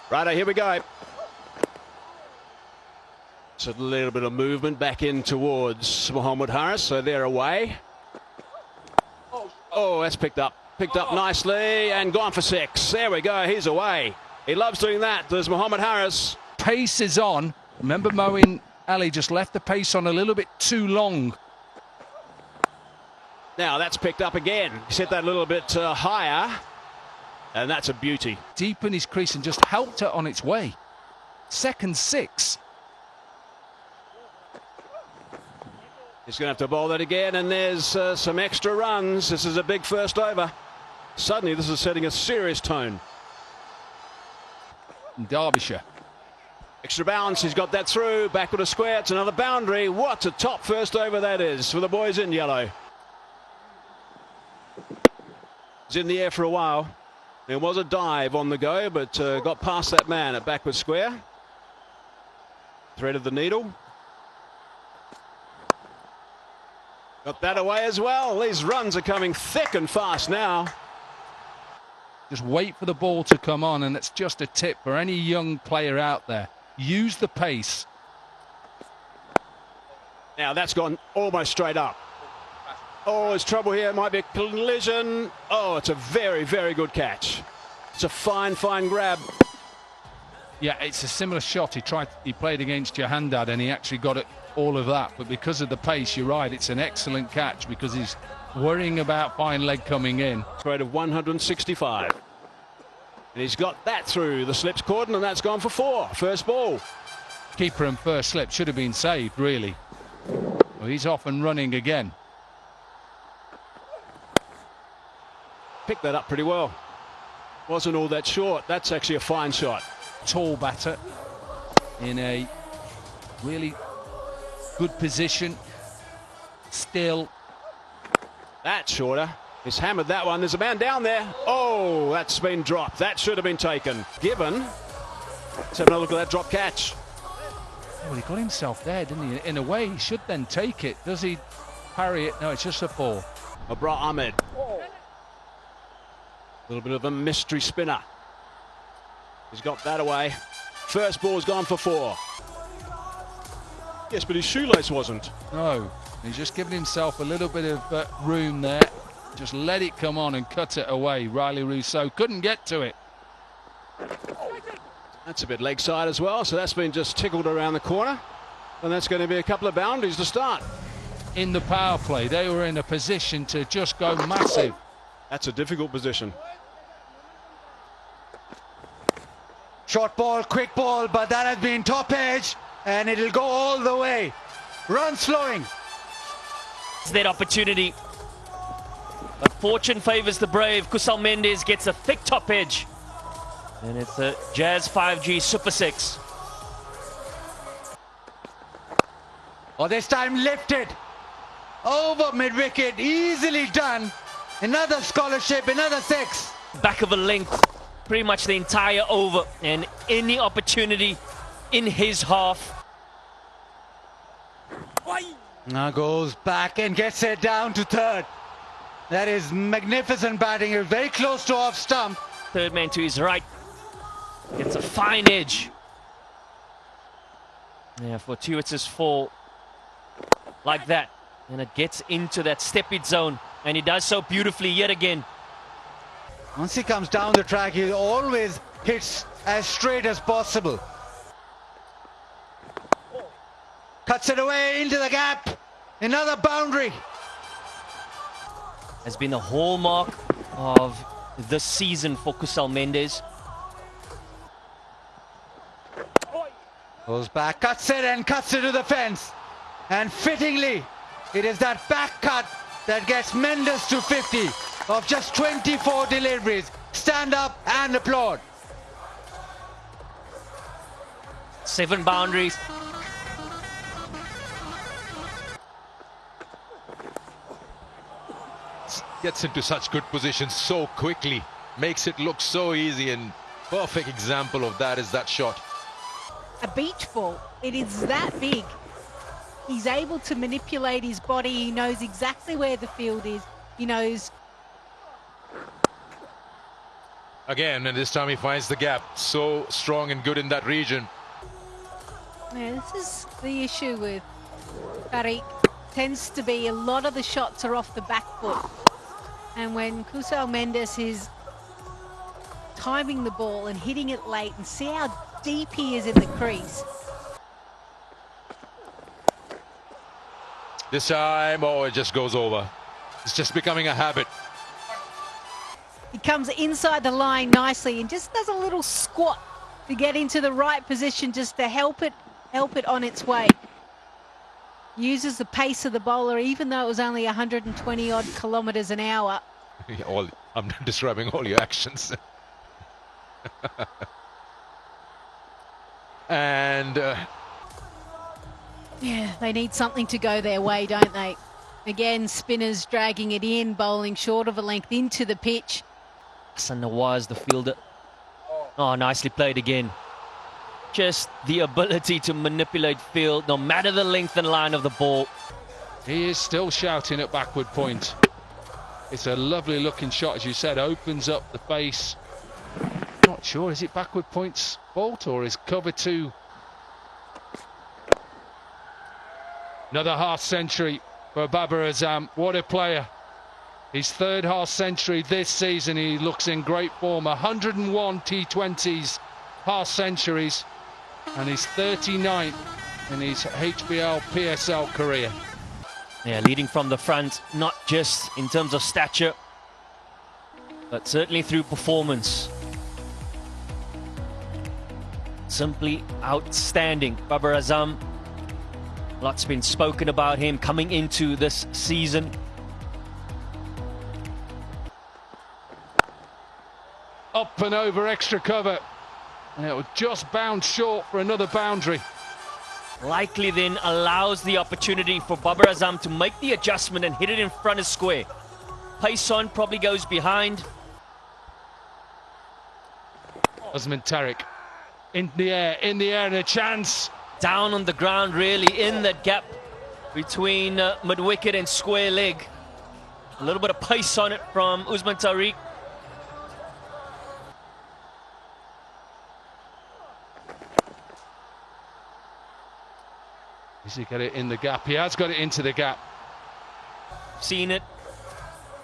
Righto, here we go. It's a little bit of movement back in towards Mohammed Harris, so they're away. Oh, that's picked up. Picked up nicely and gone for 6. There we go, he's away. He loves doing that. There's Mohammed Harris. Pace is on. Remember, Moeen Ali just left the pace on a little bit too long. Now that's picked up again. He set that a little bit higher. And that's a beauty. Deep in his crease and just helped it on its way. Second 6. He's going to have to bowl that again, and there's some extra runs. This is a big first over. Suddenly, this is setting a serious tone. Derbyshire. Extra bounce, he's got that through. Backward a square, it's another boundary. What a top first over that is for the boys in yellow. He's in the air for a while. There was a dive on the go, but got past that man at backward square. Threaded the needle. Got that away as well. These runs are coming thick and fast now. Just wait for the ball to come on, and it's just a tip for any young player out there. Use the pace. Now that's gone almost straight up. Oh, there's trouble here. It might be a collision. Oh, it's a very, very good catch. It's a fine, fine grab. Yeah, it's a similar shot. He played against Jahandad, and he actually got it, all of that. But because of the pace, you're right, it's an excellent catch because he's worrying about fine leg coming in. Rate of 165. And he's got that through the slips cordon, and that's gone for 4. First ball. Keeper and first slip should have been saved, really. Well, he's off and running again. Picked that up pretty well. Wasn't all that short. That's actually a fine shot. Tall batter in a really good position. Still. That's shorter. He's hammered that one. There's a man down there. Oh, that's been dropped. That should have been taken. Given. Let's have another look at that drop catch. Well, he got himself there, didn't he? In a way, he should then take it. Does he parry it? No, it's just a 4. Abra Ahmed. A little bit of a mystery spinner. He's got that away. First ball's gone for 4. Yes, but his shoelace wasn't. No, he's just given himself a little bit of room there. Just let it come on and cut it away. Riley Rousseau couldn't get to it. That's a bit leg side as well, so that's been just tickled around the corner. And that's going to be a couple of boundaries to start. In the power play, they were in a position to just go massive. That's a difficult position. Short ball, quick ball, but that has been top edge, and it'll go all the way. Runs flowing. It's that opportunity. But fortune favours the brave. Kusal Mendes gets a thick top edge. And it's a Jazz 5G Super 6. Oh, this time lifted. Over mid-wicket, easily done. Another scholarship, another 6. Back of a length, pretty much the entire over. And any opportunity in his half. Now goes back and gets it down to 3rd. That is magnificent batting. Very close to off stump. Third man to his right. Gets a fine edge. Yeah, fortuitous fall like that. And it gets into that step-it zone. And he does so beautifully yet again. Once he comes down the track, he always hits as straight as possible. Cuts it away into the gap. Another boundary. Has been a hallmark of this season for Kusal Mendes. Goes back, cuts it and cuts it to the fence. And fittingly, it is that back cut that gets Mendes to 50 of just 24 deliveries. Stand up and applaud. 7 boundaries. Gets into such good positions so quickly, makes it look so easy, and perfect example of that is that shot. A beach ball, it is that big. He's able to manipulate his body. He knows exactly where the field is. He knows Again, and this time he finds the gap. So strong and good in that region. Yeah, this is the issue with Tariq. Tends to be a lot of the shots are off the back foot. And when Qusal Mendes is timing the ball and hitting it late, and see how deep he is in the crease. This time, oh, it just goes over. It's just becoming a habit. He comes inside the line nicely and just does a little squat to get into the right position just to help it on its way. Uses the pace of the bowler, even though it was only 120 odd kilometers an hour. I'm describing all your actions. And yeah, they need something to go their way, don't they? Again, spinners dragging it in, bowling short of a length into the pitch. Hassan Nawaz, the fielder. Oh, nicely played again. Just the ability to manipulate field, no matter the length and line of the ball. He is still shouting at backward point. It's a lovely looking shot, as you said, opens up the face. Not sure, is it backward point's fault or is cover two? Another half century for Babar Azam. What a player. His third half century this season. He looks in great form. 101 T20s, half centuries, and his 39th in his HBL PSL career. Yeah, leading from the front, not just in terms of stature, but certainly through performance. Simply outstanding. Babar Azam, lots been spoken about him coming into this season. Up and over extra cover, and it will just bounce short for another boundary. Likely then allows the opportunity for Babar Azam to make the adjustment and hit it in front of square. Pace on, probably goes behind. Usman Tariq in the air, and a chance. Down on the ground, really, in that gap between mid-wicket and square leg. A little bit of pace on it from Usman Tariq. Does he get it in the gap? He has got it into the gap. Seen it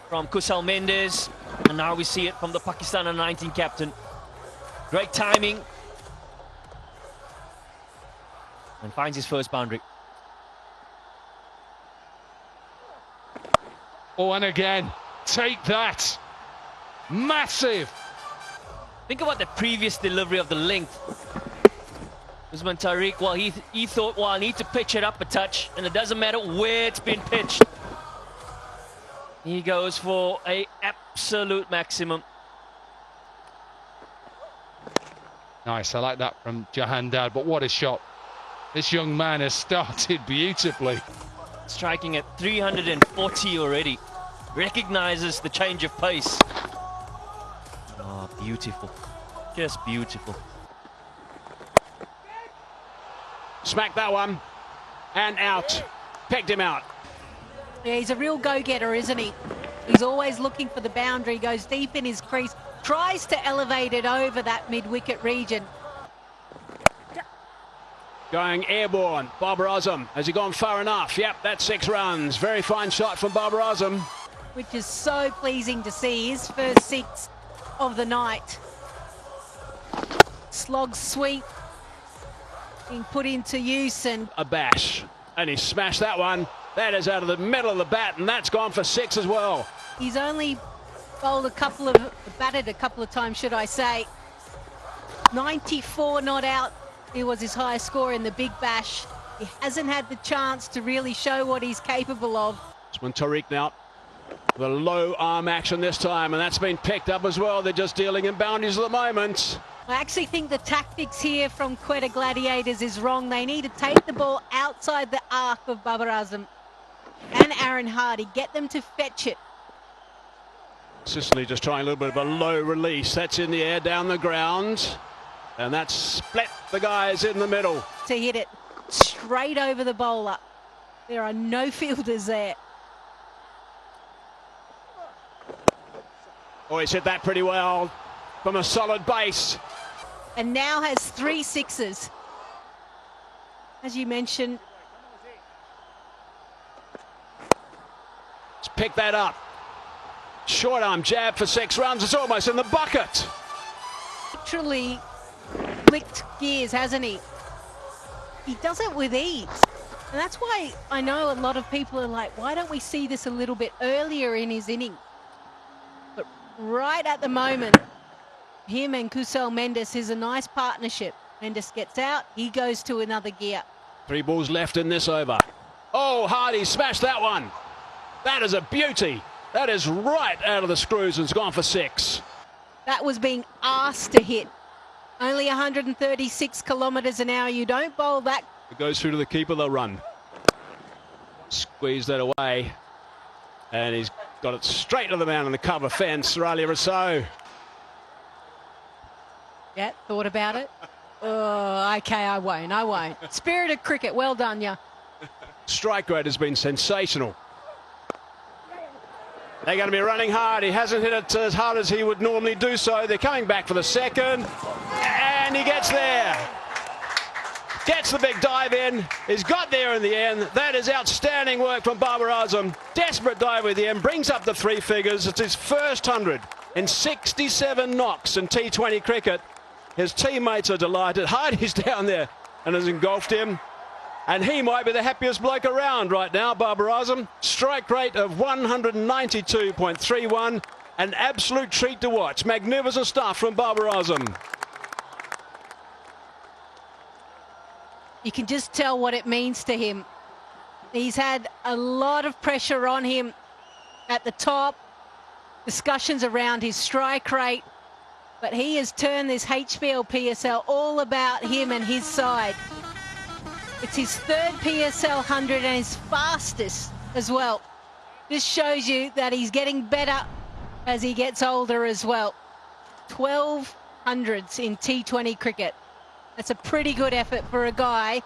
from Qusal Mendes, and now we see it from the Pakistan under-19 captain. Great timing. And finds his first boundary. Oh, and again, take that. Massive. Think about the previous delivery of the length. Usman Tariq, well, he thought, well, I need to pitch it up a touch, and it doesn't matter where it's been pitched. He goes for an absolute maximum. Nice, I like that from Jahandad, but what a shot. This young man has started beautifully. Striking at 340 already. Recognizes the change of pace. Oh, beautiful. Just beautiful. Smacked that one. And out. Pegged him out. Yeah, he's a real go-getter, isn't he? He's always looking for the boundary, goes deep in his crease, tries to elevate it over that mid-wicket region. Going airborne. Babar Azam. Has he gone far enough? Yep, that's 6 runs. Very fine shot from Babar Azam. Which is so pleasing to see. His first 6 of the night. Slog sweep being put into use, and a bash. And he smashed that one. That is out of the middle of the bat, and that's gone for 6 as well. He's only batted a couple of times, should I say. 94 not out. It was his highest score in the Big Bash. He hasn't had the chance to really show what he's capable of. Usman Tariq now. The low arm action this time, and that's been picked up as well. They're just dealing in boundaries at the moment. I actually think the tactics here from Quetta Gladiators is wrong. They need to take the ball outside the arc of Babar Azam and Aaron Hardy. Get them to fetch it. Sicily just trying a little bit of a low release. That's in the air, down the ground. And that's split the guys in the middle. To hit it straight over the bowler. There are no fielders there. Oh, he's hit that pretty well. from a solid base. And now has 3 sixes. As you mentioned. Let's pick that up. Short arm jab for 6 runs. It's almost in the bucket. Literally flicked gears, hasn't he? He does it with ease. And that's why I know a lot of people are like, why don't we see this a little bit earlier in his inning? But right at the moment, him and Qusayl Mendes is a nice partnership. Mendes gets out, he goes to another gear. 3 balls left in this over. Oh, Hardy smashed that one. That is a beauty. That is right out of the screws and it's gone for 6. That was being asked to hit. Only 136 kilometres an hour. You don't bowl that. It goes through to the keeper, they'll run. Squeeze that away. And he's got it straight to the man on the cover fence, Riley Rousseau. Yeah, thought about it. Oh, okay, I won't. Spirit of cricket, well done, yeah. Strike rate has been sensational. They're going to be running hard. He hasn't hit it as hard as he would normally do so. They're coming back for the second. And he gets there. Gets the big dive in. He's got there in the end. That is outstanding work from Babar Azam. Desperate dive with the end. Brings up the 3 figures. It's his first 100 in 67 knocks in T20 cricket. His teammates are delighted. Hardy's down there and has engulfed him. And he might be the happiest bloke around right now, Babar Azam. Strike rate of 192.31. An absolute treat to watch. Magnificent stuff from Babar Azam. You can just tell what it means to him. He's had a lot of pressure on him at the top. Discussions around his strike rate. But he has turned this HBL PSL all about him and his side. It's his 3rd PSL 100 and his fastest as well. This shows you that he's getting better as he gets older as well. 12 hundreds in T20 cricket. That's a pretty good effort for a guy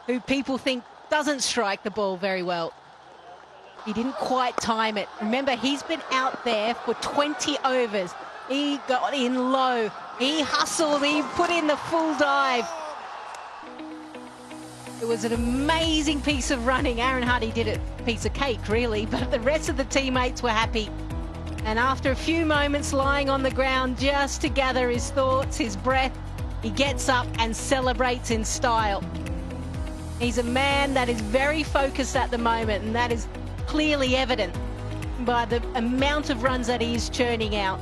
who people think doesn't strike the ball very well. He didn't quite time it. Remember, he's been out there for 20 overs. He got in low. He hustled. He put in the full dive. It was an amazing piece of running. Aaron Hardy did a piece of cake, really, but the rest of the teammates were happy. And after a few moments lying on the ground just to gather his thoughts, his breath, he gets up and celebrates in style. He's a man that is very focused at the moment, and that is clearly evident by the amount of runs that he is churning out.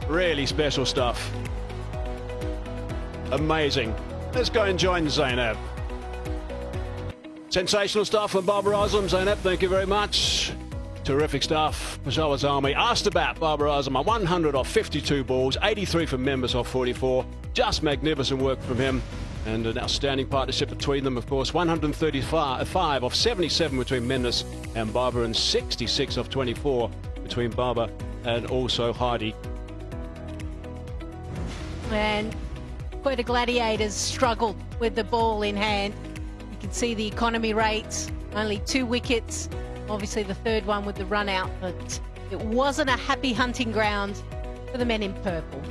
Really special stuff. Amazing. Let's go and join Zainab. Sensational stuff from Babar Azam. Zainab, thank you very much. Terrific stuff. Peshawar Zalmi asked about Babar Azam. 100 off 52 balls, 83 from members off 44. Just magnificent work from him. And an outstanding partnership between them, of course. 135 off 77 between Mendes and Babar, and 66 off 24 between Babar and also Hardy. And Quetta Gladiators struggled with the ball in hand. You can see the economy rates, only 2 wickets. Obviously the 3rd one with the run out, but it wasn't a happy hunting ground for the men in purple.